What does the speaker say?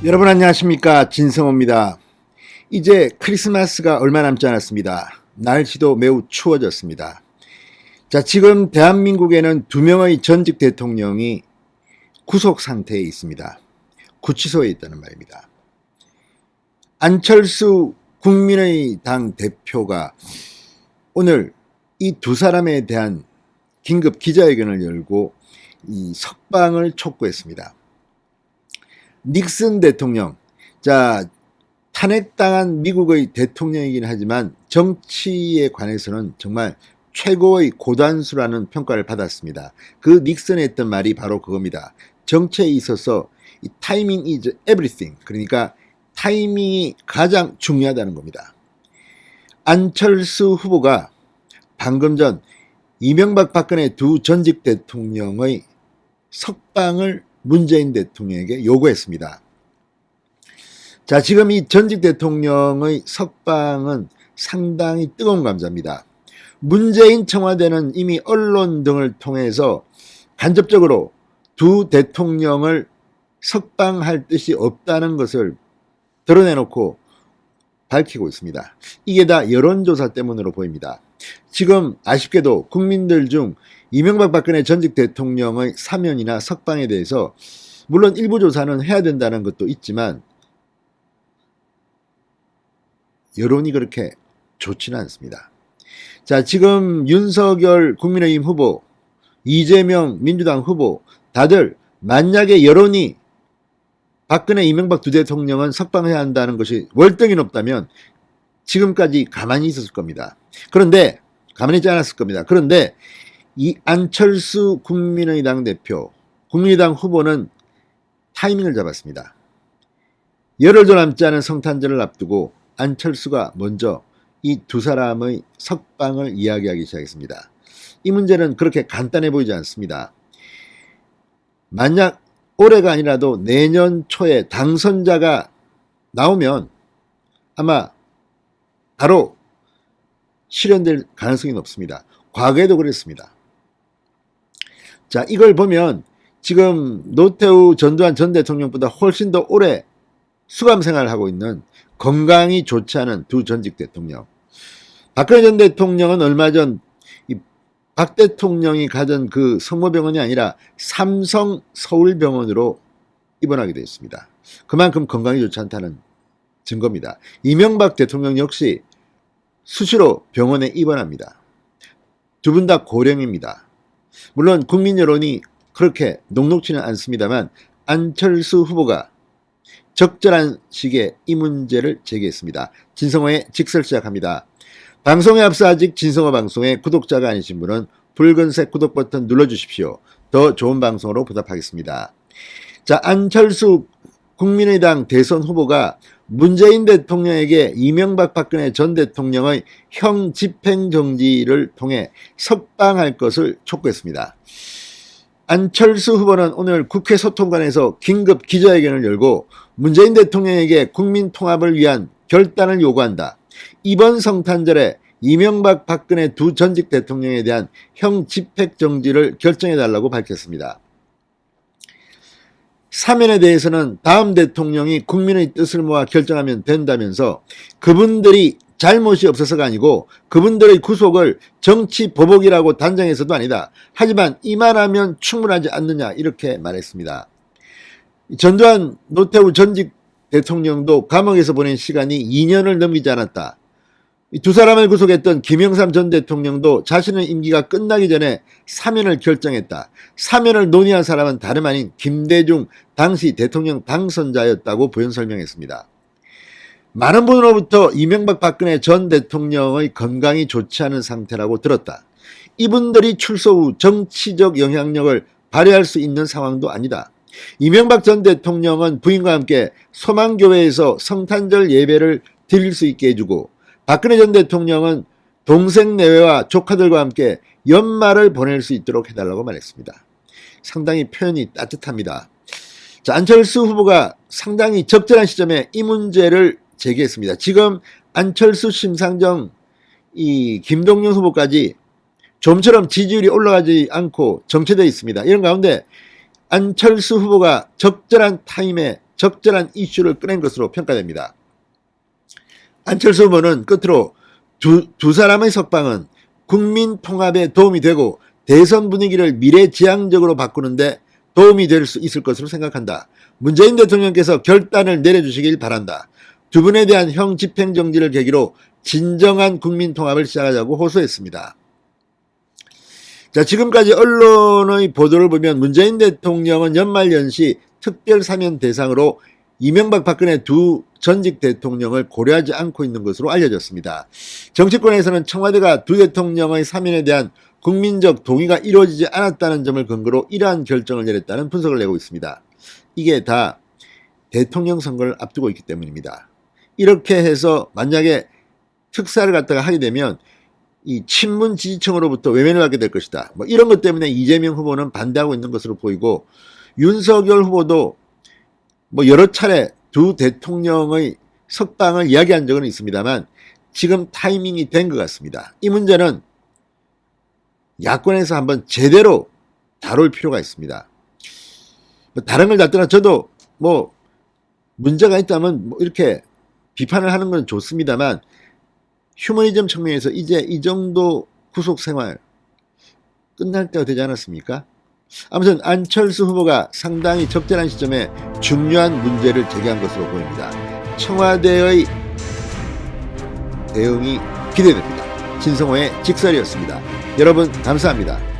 여러분 안녕하십니까, 진성호입니다. 이제 크리스마스가 얼마 남지 않았습니다. 날씨도 매우 추워졌습니다. 자, 지금 대한민국에는 2명의 전직 대통령이 구속 상태에 있습니다. 구치소에 있다는 말입니다. 안철수 국민의당 대표가 오늘 이 두 사람에 대한 긴급 기자회견을 열고 이 석방을 촉구했습니다. 닉슨 대통령, 자, 탄핵당한 미국의 대통령이긴 하지만 정치에 관해서는 정말 최고의 고단수라는 평가를 받았습니다. 그 닉슨이 했던 말이 바로 그겁니다. 정치에 있어서 이 타이밍 is everything, 그러니까 타이밍이 가장 중요하다는 겁니다. 안철수 후보가 방금 전 이명박 박근혜 두 전직 대통령의 석방을 문재인 대통령에게 요구했습니다. 자, 지금 이 전직 대통령의 석방은 상당히 뜨거운 감자입니다. 문재인 청와대는 이미 언론 등을 통해서 간접적으로 두 대통령을 석방할 뜻이 없다는 것을 드러내놓고 밝히고 있습니다. 이게 다 여론조사 때문으로 보입니다. 지금 아쉽게도 국민들 중 이명박 박근혜 전직 대통령의 사면이나 석방에 대해서 물론 일부 조사는 해야 된다는 것도 있지만 여론이 그렇게 좋지는 않습니다. 자, 지금 윤석열 국민의힘 후보, 이재명 민주당 후보 다들 만약에 여론이 박근혜 이명박 두 대통령은 석방해야 한다는 것이 월등히 높다면 지금까지 가만히 있었을 겁니다. 그런데 가만히 있지 않았을 겁니다. 그런데 이 안철수 국민의당 대표, 국민의당 후보는 타이밍을 잡았습니다. 열흘도 남지 않은 성탄절을 앞두고 안철수가 먼저 이 두 사람의 석방을 이야기하기 시작했습니다. 이 문제는 그렇게 간단해 보이지 않습니다. 만약 올해가 아니라도 내년 초에 당선자가 나오면 아마 바로 실현될 가능성이 높습니다. 과거에도 그랬습니다. 자, 이걸 보면 지금 노태우 전두환 전 대통령보다 훨씬 더 오래 수감 생활을 하고 있는 건강이 좋지 않은 두 전직 대통령. 박근혜 전 대통령은 얼마 전 박 대통령이 가던 그 성모병원이 아니라 삼성 서울병원으로 입원하게 되었습니다. 그만큼 건강이 좋지 않다는 증거입니다. 이명박 대통령 역시 수시로 병원에 입원합니다. 두 분 다 고령입니다. 물론 국민 여론이 그렇게 녹록지는 않습니다만 안철수 후보가 적절한 시기에 이 문제를 제기했습니다. 진성호의 직설 시작합니다. 방송에 앞서 아직 진성호 방송의 구독자가 아니신 분은 붉은색 구독 버튼 눌러주십시오. 더 좋은 방송으로 보답하겠습니다. 자, 안철수 국민의당 대선 후보가 문재인 대통령에게 이명박 박근혜 전 대통령의 형 집행정지를 통해 석방할 것을 촉구했습니다. 안철수 후보는 오늘 국회 소통관에서 긴급 기자회견을 열고 문재인 대통령에게 국민 통합을 위한 결단을 요구한다. 이번 성탄절에 이명박 박근혜 두 전직 대통령에 대한 형 집행정지를 결정해달라고 밝혔습니다. 사면에 대해서는 다음 대통령이 국민의 뜻을 모아 결정하면 된다면서 그분들이 잘못이 없어서가 아니고 그분들의 구속을 정치 보복이라고 단정해서도 아니다. 하지만 이만하면 충분하지 않느냐 이렇게 말했습니다. 전두환 노태우 전직 대통령도 감옥에서 보낸 시간이 2년을 넘기지 않았다. 이 두 사람을 구속했던 김영삼 전 대통령도 자신의 임기가 끝나기 전에 사면을 결정했다. 사면을 논의한 사람은 다름 아닌 김대중 당시 대통령 당선자였다고 부연 설명했습니다. 많은 분으로부터 이명박 박근혜 전 대통령의 건강이 좋지 않은 상태라고 들었다. 이분들이 출소 후 정치적 영향력을 발휘할 수 있는 상황도 아니다. 이명박 전 대통령은 부인과 함께 소망교회에서 성탄절 예배를 드릴 수 있게 해주고 박근혜 전 대통령은 동생 내외와 조카들과 함께 연말을 보낼 수 있도록 해달라고 말했습니다. 상당히 표현이 따뜻합니다. 자, 안철수 후보가 상당히 적절한 시점에 이 문제를 제기했습니다. 지금 안철수, 심상정, 이 김동연 후보까지 좀처럼 지지율이 올라가지 않고 정체되어 있습니다. 이런 가운데 안철수 후보가 적절한 타임에 적절한 이슈를 꺼낸 것으로 평가됩니다. 안철수 후보는 끝으로 두 사람의 석방은 국민 통합에 도움이 되고 대선 분위기를 미래지향적으로 바꾸는데 도움이 될 수 있을 것으로 생각한다. 문재인 대통령께서 결단을 내려주시길 바란다. 두 분에 대한 형 집행정지를 계기로 진정한 국민 통합을 시작하자고 호소했습니다. 자, 지금까지 언론의 보도를 보면 문재인 대통령은 연말연시 특별 사면 대상으로 이명박 박근혜 두 전직 대통령을 고려하지 않고 있는 것으로 알려졌습니다. 정치권에서는 청와대가 두 대통령의 사면에 대한 국민적 동의가 이루어지지 않았다는 점을 근거로 이러한 결정을 내렸다는 분석을 내고 있습니다. 이게 다 대통령 선거를 앞두고 있기 때문입니다. 이렇게 해서 만약에 특사를 갖다가 하게 되면 이 친문 지지층으로부터 외면을 받게 될 것이다. 뭐 이런 것 때문에 이재명 후보는 반대하고 있는 것으로 보이고, 윤석열 후보도 뭐 여러 차례 두 대통령의 석방을 이야기한 적은 있습니다만 지금 타이밍이 된 것 같습니다. 이 문제는 야권에서 한번 제대로 다룰 필요가 있습니다. 다른 걸 다 떠나 저도 뭐 문제가 있다면 뭐 이렇게 비판을 하는 건 좋습니다만 휴머니즘 측면에서 이제 이 정도 구속 생활 끝날 때가 되지 않았습니까? 아무튼 안철수 후보가 상당히 적절한 시점에 중요한 문제를 제기한 것으로 보입니다. 청와대의 대응이 기대됩니다. 진성호의 직설이었습니다. 여러분 감사합니다.